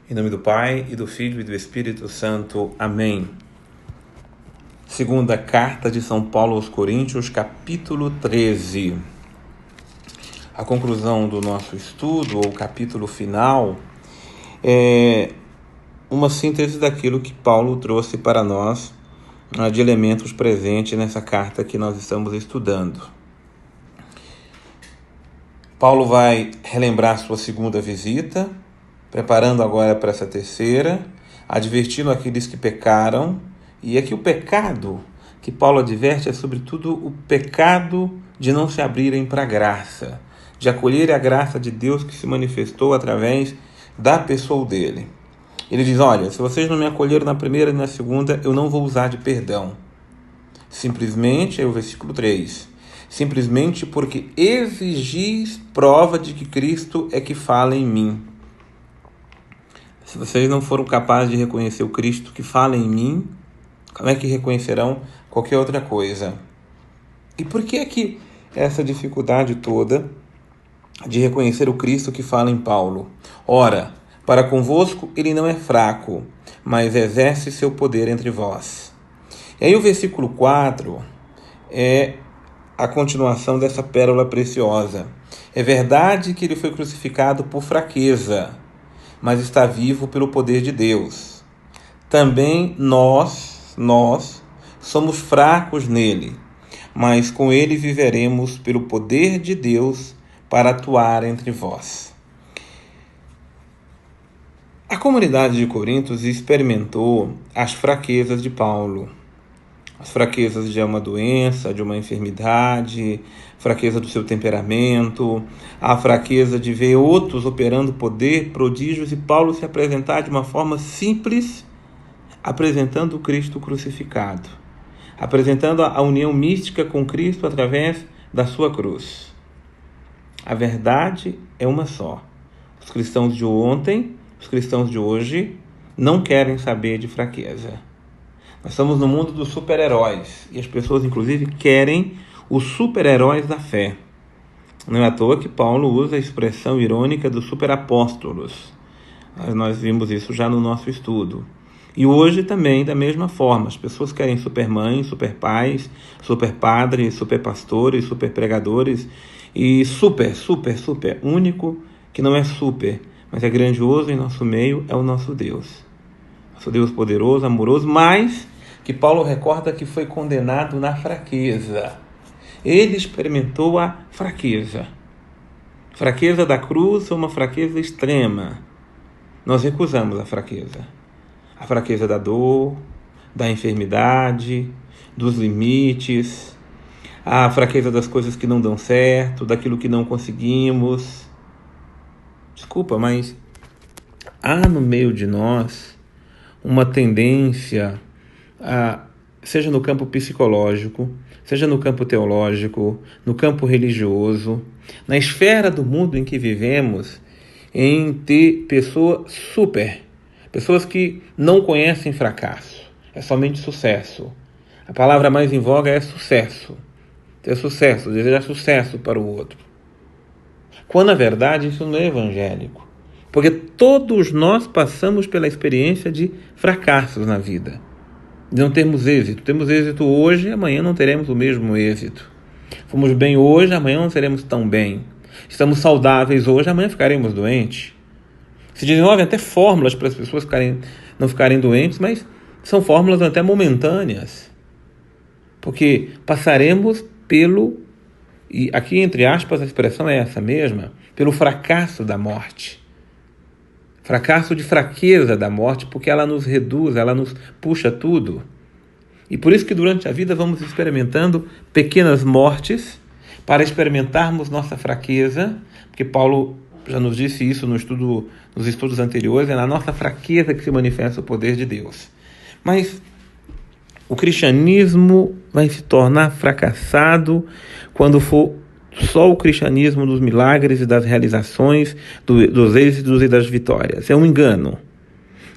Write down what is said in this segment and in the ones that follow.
Em nome do Pai, e do Filho, e do Espírito Santo. Amém. Segunda Carta de São Paulo aos Coríntios, capítulo 13. A conclusão do nosso estudo, ou capítulo final, é uma síntese daquilo que Paulo trouxe para nós, de elementos presentes nessa carta que nós estamos estudando. Paulo vai relembrar sua segunda visita, preparando agora para essa terceira, advertindo aqueles que pecaram. E aqui o pecado que Paulo adverte é sobretudo o pecado de não se abrirem para a graça, de acolher a graça de Deus que se manifestou através da pessoa dele. Ele diz, olha, se vocês não me acolheram na primeira e na segunda, eu não vou usar de perdão. Simplesmente, é o versículo 3, simplesmente porque exigis prova de que Cristo é que fala em mim. Se vocês não foram capazes de reconhecer o Cristo que fala em mim, como é que reconhecerão qualquer outra coisa? E por que é que essa dificuldade toda de reconhecer o Cristo que fala em Paulo? Ora, para convosco ele não é fraco, mas exerce seu poder entre vós. E aí o versículo 4 é a continuação dessa pérola preciosa. É verdade que ele foi crucificado por fraqueza, mas está vivo pelo poder de Deus. Também nós somos fracos nele, mas com ele viveremos pelo poder de Deus para atuar entre vós. A comunidade de Corinto experimentou as fraquezas de Paulo, as fraquezas de uma doença, de uma enfermidade, fraqueza do seu temperamento, a fraqueza de ver outros operando poder, prodígios, e Paulo se apresentar de uma forma simples, apresentando o Cristo crucificado, apresentando a união mística com Cristo através da sua cruz. A verdade é uma só. Os cristãos de ontem, os cristãos de hoje, não querem saber de fraqueza. Nós estamos no mundo dos super-heróis, e as pessoas, inclusive, querem os super-heróis da fé. Não é à toa que Paulo usa a expressão irônica dos super-apóstolos. Nós vimos isso já no nosso estudo. E hoje também, da mesma forma, as pessoas querem super-mães, super-pais, super-padres, super-pastores, super-pregadores, e super único, que não é super, mas é grandioso em nosso meio, é o nosso Deus. Nosso Deus poderoso, amoroso, mas que Paulo recorda que foi condenado na fraqueza. Ele experimentou a fraqueza. Fraqueza da cruz é uma fraqueza extrema. Nós recusamos a fraqueza. A fraqueza da dor, da enfermidade, dos limites, a fraqueza das coisas que não dão certo, daquilo que não conseguimos. Desculpa, mas há no meio de nós uma tendência, seja no campo psicológico, seja no campo teológico, no campo religioso, na esfera do mundo em que vivemos, em ter pessoas que não conhecem fracasso, é somente sucesso. A palavra mais em voga é sucesso. Ter sucesso, desejar sucesso para o outro. Quando na verdade isso não é evangélico. Porque todos nós passamos pela experiência de fracassos na vida. De não termos êxito. Temos êxito hoje, amanhã não teremos o mesmo êxito. Fomos bem hoje, amanhã não seremos tão bem. Estamos saudáveis hoje, amanhã ficaremos doentes. Se desenvolvem até fórmulas para as pessoas não ficarem doentes, mas são fórmulas até momentâneas. Porque passaremos e aqui entre aspas a expressão é essa mesma, pelo fracasso da morte. Fracasso de fraqueza da morte, porque ela nos reduz, ela nos puxa tudo. E por isso que durante a vida vamos experimentando pequenas mortes para experimentarmos nossa fraqueza, porque Paulo já nos disse isso nos estudos anteriores, é na nossa fraqueza que se manifesta o poder de Deus. Mas o cristianismo vai se tornar fracassado quando for só o cristianismo dos milagres e das realizações, dos êxitos e das vitórias. É um engano.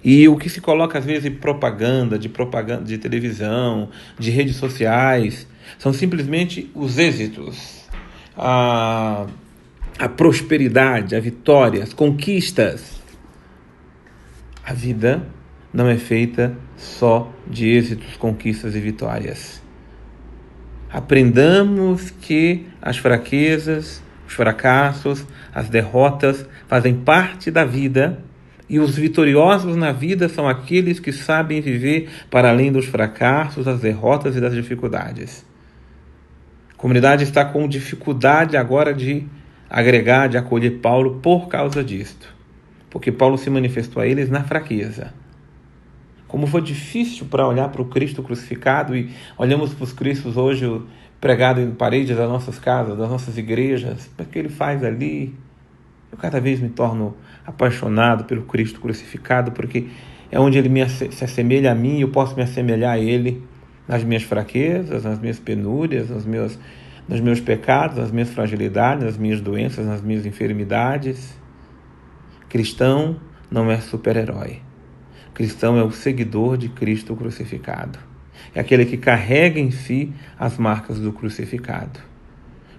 E o que se coloca às vezes de propaganda de televisão, de redes sociais, são simplesmente os êxitos, a prosperidade, a vitória, as conquistas. A vida não é feita só de êxitos, conquistas e vitórias. Aprendamos que as fraquezas, os fracassos, as derrotas fazem parte da vida, e os vitoriosos na vida são aqueles que sabem viver para além dos fracassos, das derrotas e das dificuldades. A comunidade está com dificuldade agora de agregar, de acolher Paulo por causa disto, porque Paulo se manifestou a eles na fraqueza. Como foi difícil para olhar para o Cristo crucificado, e olhamos para os Cristos hoje pregados em paredes das nossas casas, das nossas igrejas, o que ele faz ali. Eu cada vez me torno apaixonado pelo Cristo crucificado, porque é onde ele se assemelha a mim e eu posso me assemelhar a ele nas minhas fraquezas, nas minhas penúrias, nos meus pecados, nas minhas fragilidades, nas minhas doenças, nas minhas enfermidades. Cristão não é super-herói. Cristão é o seguidor de Cristo crucificado. É aquele que carrega em si as marcas do crucificado.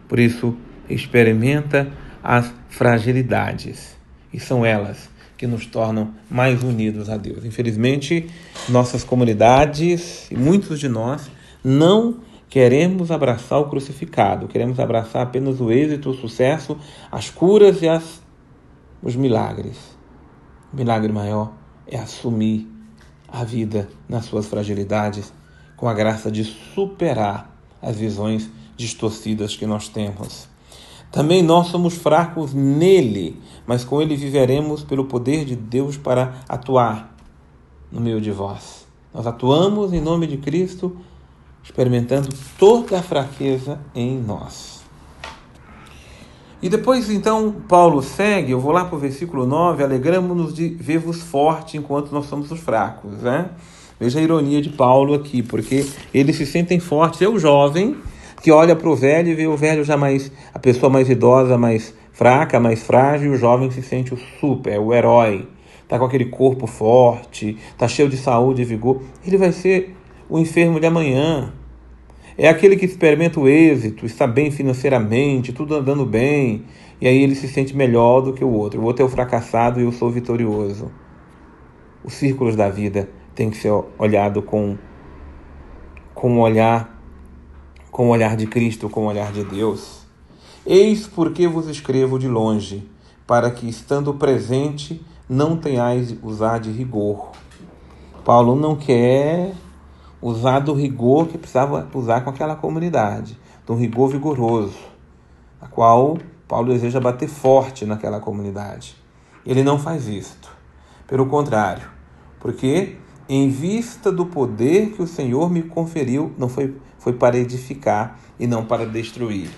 Por isso, experimenta as fragilidades. E são elas que nos tornam mais unidos a Deus. Infelizmente, nossas comunidades e muitos de nós não queremos abraçar o crucificado. Queremos abraçar apenas o êxito, o sucesso, as curas e os milagres. O milagre maior é assumir a vida nas suas fragilidades, com a graça de superar as visões distorcidas que nós temos. Também nós somos fracos nele, mas com ele viveremos pelo poder de Deus para atuar no meio de vós. Nós atuamos em nome de Cristo, experimentando toda a fraqueza em nós. E depois, então, Paulo segue, eu vou lá para o versículo 9, alegramo-nos de ver-vos forte enquanto nós somos os fracos, né? Veja a ironia de Paulo aqui, porque eles se sentem fortes. É o jovem que olha para o velho e vê o velho já a pessoa mais idosa, mais fraca, mais frágil, e o jovem se sente o super, é o herói, está com aquele corpo forte, está cheio de saúde e vigor. Ele vai ser o enfermo de amanhã. É aquele que experimenta o êxito, está bem financeiramente, tudo andando bem, e aí ele se sente melhor do que o outro. O outro é o fracassado e eu sou vitorioso. Os círculos da vida têm que ser olhado com o olhar de Cristo, com o olhar de Deus. Eis porque vos escrevo de longe, para que, estando presente, não tenhais de usar de rigor. Paulo não quer usar do rigor que precisava usar com aquela comunidade, de um rigor vigoroso, a qual Paulo deseja bater forte naquela comunidade. Ele não faz isto. Pelo contrário, porque em vista do poder que o Senhor me conferiu, não foi para edificar e não para destruir.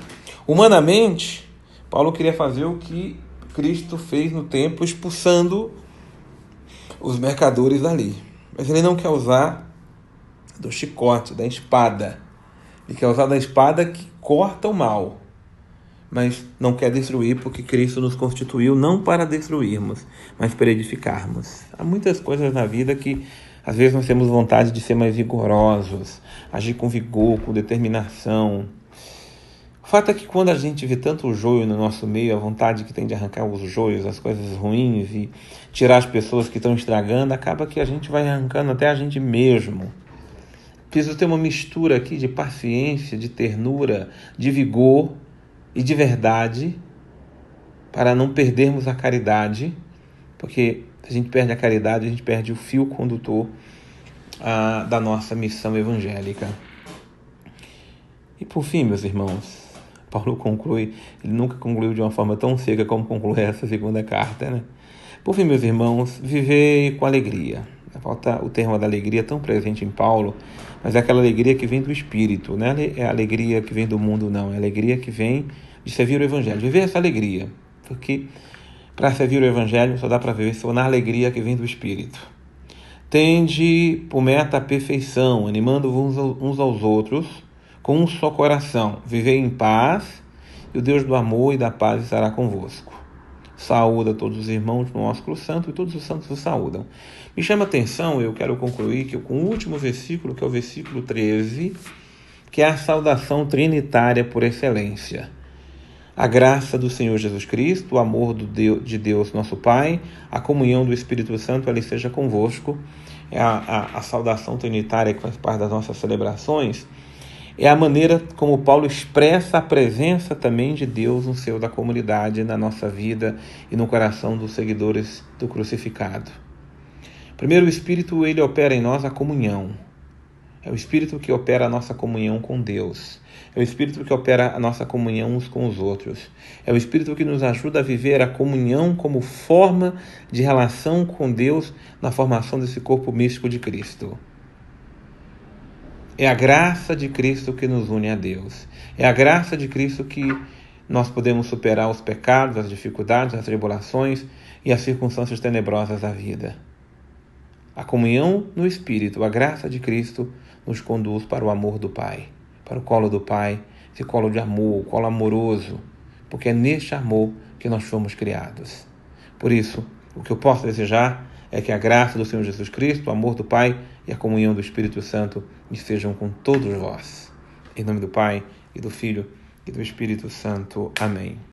Humanamente, Paulo queria fazer o que Cristo fez no templo, expulsando os mercadores dali. Mas ele não quer usar do chicote, da espada. Ele quer usar da espada que corta o mal, mas não quer destruir, porque Cristo nos constituiu não para destruirmos, mas para edificarmos. Há muitas coisas na vida que às vezes nós temos vontade de ser mais vigorosos, agir com vigor, com determinação. O fato é que quando a gente vê tanto joio no nosso meio, a vontade que tem de arrancar os joios, as coisas ruins e tirar as pessoas que estão estragando, acaba que a gente vai arrancando até a gente mesmo. Preciso ter uma mistura aqui de paciência, de ternura, de vigor e de verdade, para não perdermos a caridade, porque se a gente perde a caridade, a gente perde o fio condutor da nossa missão evangélica. E por fim, meus irmãos, Paulo conclui, ele nunca concluiu de uma forma tão seca como conclui essa segunda carta, né? Por fim, meus irmãos, vivei com alegria. Falta o termo da alegria tão presente em Paulo, mas é aquela alegria que vem do Espírito, não é a alegria que vem do mundo, não. É a alegria que vem de servir o Evangelho. Viver essa alegria, porque para servir o Evangelho só dá para viver só na alegria que vem do Espírito. Tende por meta a perfeição, animando-vos uns aos outros, com um só coração. Vivei em paz, e o Deus do amor e da paz estará convosco. Saúda todos os irmãos no ósculo santo, e todos os santos os saúdam. Me chama a atenção, eu quero concluir com o último versículo, que é o versículo 13, que é a saudação trinitária por excelência. A graça do Senhor Jesus Cristo, o amor de Deus nosso Pai, a comunhão do Espírito Santo, ele seja convosco. É a saudação trinitária que faz parte das nossas celebrações. É a maneira como Paulo expressa a presença também de Deus no seio da comunidade, na nossa vida e no coração dos seguidores do crucificado. Primeiro, o Espírito, ele opera em nós a comunhão. É o Espírito que opera a nossa comunhão com Deus. É o Espírito que opera a nossa comunhão uns com os outros. É o Espírito que nos ajuda a viver a comunhão como forma de relação com Deus na formação desse corpo místico de Cristo. É a graça de Cristo que nos une a Deus. É a graça de Cristo que nós podemos superar os pecados, as dificuldades, as tribulações e as circunstâncias tenebrosas da vida. A comunhão no Espírito, a graça de Cristo, nos conduz para o amor do Pai, para o colo do Pai, esse colo de amor, o colo amoroso, porque é neste amor que nós fomos criados. Por isso, o que eu posso desejar é que a graça do Senhor Jesus Cristo, o amor do Pai e a comunhão do Espírito Santo estejam com todos vós. Em nome do Pai, e do Filho, e do Espírito Santo. Amém.